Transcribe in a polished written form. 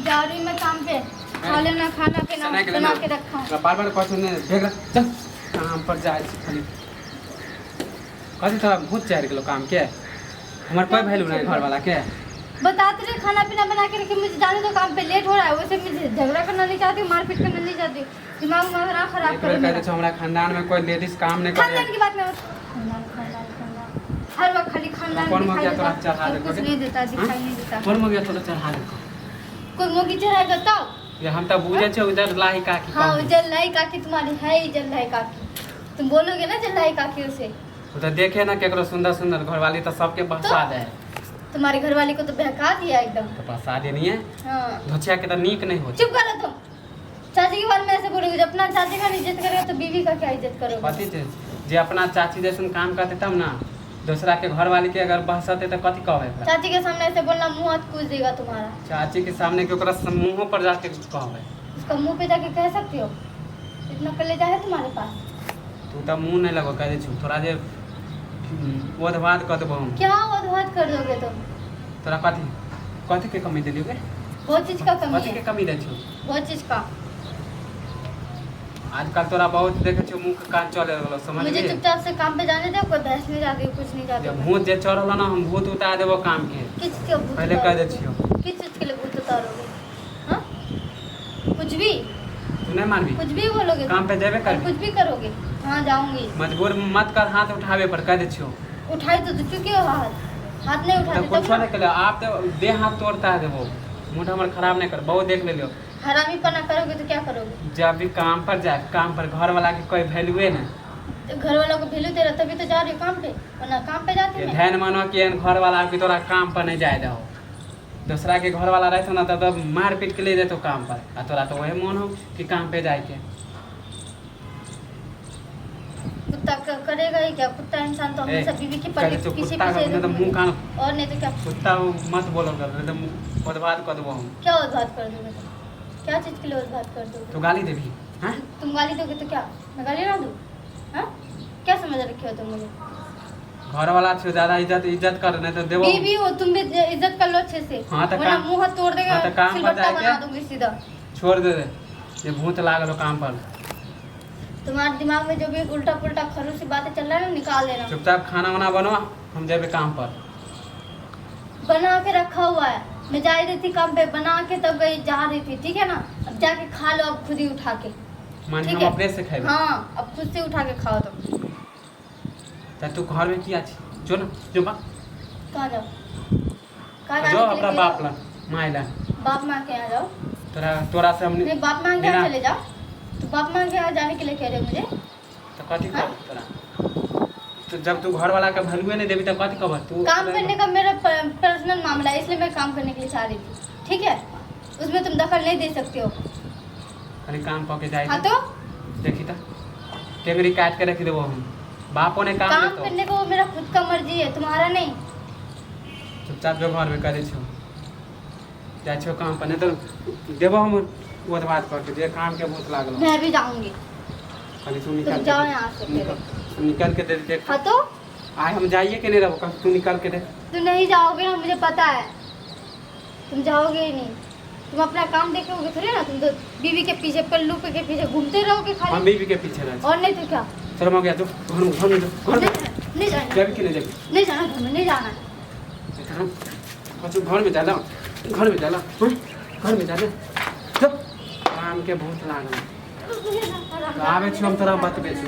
जा रही मैं काम पे, खा लेना खाना पीना बना के रखा हूँ। बार बार क्वेश्चन देख रहा चल काम पर जाए खाली कथी थोड़ा बहुत चाह किलो काम के हमारे कोई वैल्यू नहीं घर वाला के बताते रहे खाना पीना बना के रखे, मुझे जाने दो काम पे लेट हो रहा है। वैसे मुझे झगड़ा करना नहीं चाहती, मारपीट करना नहीं चाहती, दिमाग मेरा खराब कर कहते छो हमारा खानदान में कोई लेडीज काम नहीं करे। खानदान की बात में हर वक्त खाली खानदान कौन मौका तोरा चढ़ा दे कुछ नहीं देता, दिखाई नहीं देता। कौन मौका तोरा चढ़ा दे कोई मोगी चढ़ाएगा तब ये हम तो बुझे छे उधर लाही काकी। हाँ जल लाई काकी तुम्हारी है ही, जल लाई काकी तुम बोलोगे ना जल लाई काकी उसे तो देखे ना केकरो सुंदर सुंदर घरवाली तो सबके बहसा दे। तुम्हारी घरवाली को तो बहका दिया एकदम। तो बहसा दे नहीं है हाँ धोछिया के तो नीक नहीं हो। चुप करो तुम, चाची के बारे में ऐसे बोलोगे। जब अपना चाची का इज्जत करेगा तो बीवी का क्या इज्जत करोगे? कथी जे अपना चाची जैसन काम करते तब ना दूसरा के घर वाली के अगर बहसते तो कथी कहबे? चाची के सामने ऐसे बोलना मुंह हाथ कूच देगा तुम्हारा। चाची के सामने के ओकरा मुंह पर जाके कहबे? उसका मुंह पे जाके कह सकती हो? इतना कलेजा है तुम्हारे पास? तू तो मुंह नहीं लगो कह दे छु थोड़ा जे ओधवाद कर देबो हम। क्या ओधवाद कर दोगे तुम? तोरा कथी कथी के कमी देलियो के? बहुत चीज का कमी कथी के है, कमी दे छु? बहुत चीज का। आजकल तोरा बहुत देखे छु मुंह के कान चले लगलो समझ मुझे गई? चुपचाप से काम पे जाने दो, कोई बहस नहीं जाती, कुछ नहीं जाती। जब भूत जे चढ़ल ना हम भूत उतार देबो काम के। किस चीज के भूत पहले कह दे उतारोगे? छियो किस चीज के लिए भूत उतारोगे? हाँ कुछ भी तू नहीं मानबी कुछ भी बोलोगे तुम? काम पे जेबे और कर कुछ भी करोगे? हाँ जाऊंगी। मजबूर मत कर हाथ उठावे पर कह दे छियो। उठाई तो चुकी हो हाथ नहीं तो उठाते कुछ नहीं कर आप तो दे हाथ तोड़ता है देबो मुंह हमर खराब नहीं कर बहुत देख ले लियो। हरामी पना करोगे तो क्या करोगे? जब भी काम पर जाए काम पर घर वाला के कोई वैल्यूए ना। तो घर वालों को वैल्यू दे रहा तभी तो जा रही हो काम पे, वरना काम पे जाती ये मैं। ध्यान मानो कि एन घर वाला के तोरा काम पर नहीं जाए दो। दूसरा के घर वाला रहते ना तो मार पीट के ले देतो काम पर आ तोरा तो वही मन हो कि काम पे जाए के। कुत्ता करेगा ही क्या? कुत्ता इंसान तो हमेशा बीवी की पीछे कुत्ता पीछे का तो मुंह कान और नहीं तो क्या? कुत्ता मत बोलो कर एकदम बर्बाद कर देबो हम। क्या उद्घात कर दोगे तुम? क्या चीज के लिए उद्घात कर दोगे? तो गाली देबी हां? तुम गाली दोगे तो क्या मैं गाली ना दूं? हाँ क्या समझ रखे हो तुम मुझे? घर वाला से ज्यादा इज्जत कर नहीं तो देबो। बीवी हो तुम भी, इज्जत कर लो अच्छे से। हाँ, तो वरना काम- मुंह हाथ तोड़ देगा, हाँ, तो काम पर सिलबट्टा जाके- बना दूंगी सीधा। छोड़ दे ये भूत लागल हो काम पर। तुम्हारे दिमाग में जो भी उल्टा पुल्टा खरूसी बातें चल रहा है ना निकाल देना। चुपचाप खाना वाना बनो हम जेबे काम पर। बना के रखा हुआ है, मैं जा रही थी काम पे, बना के तब गई जा रही थी, ठीक है ना? अब जाके खा लो अब खुद ही उठा के। मान ठीक हम है? अपने से खाएबे। हाँ अब खुद से उठा के खाओ तुम। त तू घर में किया छी जो ना जो बा कहाँ जाओ? कहाँ जो जाने के अपना लिए बाप जाओ? ला माइला बाप माँ के यहाँ जाओ। तोरा से हमने नहीं बाप माँ के यहाँ बिना- चले जाओ। तो बाप माँ के यहाँ जाने के लिए कह रहे हो मुझे? तो कथी कर तोरा तो जब तू घर वाला के वैल्यू नहीं देबी तो कथी कहब तू? काम करने का मेरा पर्सनल मामला है, इसलिए मैं काम करने के लिए चाह रही थी, ठीक है? उसमें तुम दखल नहीं दे सकते हो। खाली काम क के जाए हाँ तो देखी त टेंगरी काट के रख देबो हम। बापो ने काम काम देतो करने को वो मेरा खुद का मर्जी है, तुम्हारा नहीं। चुपचाप जो घर में करे छो जाए छो काम पर नहीं तो देबो हम वो बात करके जे काम के भूत लागल हो। मैं भी जाऊंगी, खाली तू तुम निकाल जाओ के यहाँ से फिर। तू निकाल के दे देख हाँ तो आए हम जाइए कि नहीं रहो कब तू निकाल के दे। तुम नहीं जाओगे ना, मुझे पता है तुम जाओगे ही नहीं। तुम अपना काम देखोगे थोड़ी ना, तुम तो बीवी के पीछे पल्लू पे के पीछे घूमते रहोगे हम खाली। बीवी के पीछे रह और नहीं तो क्या? चलो मैं गया तो घर में जो घर में नहीं जाना, जाबी कि नहीं जाबी नहीं जाना घर में, नहीं जाना। घर में जाला घर में जाला हाँ? घर में जाला चुप काम के भूत लागल आवे छी हम तोरा बतबे छी।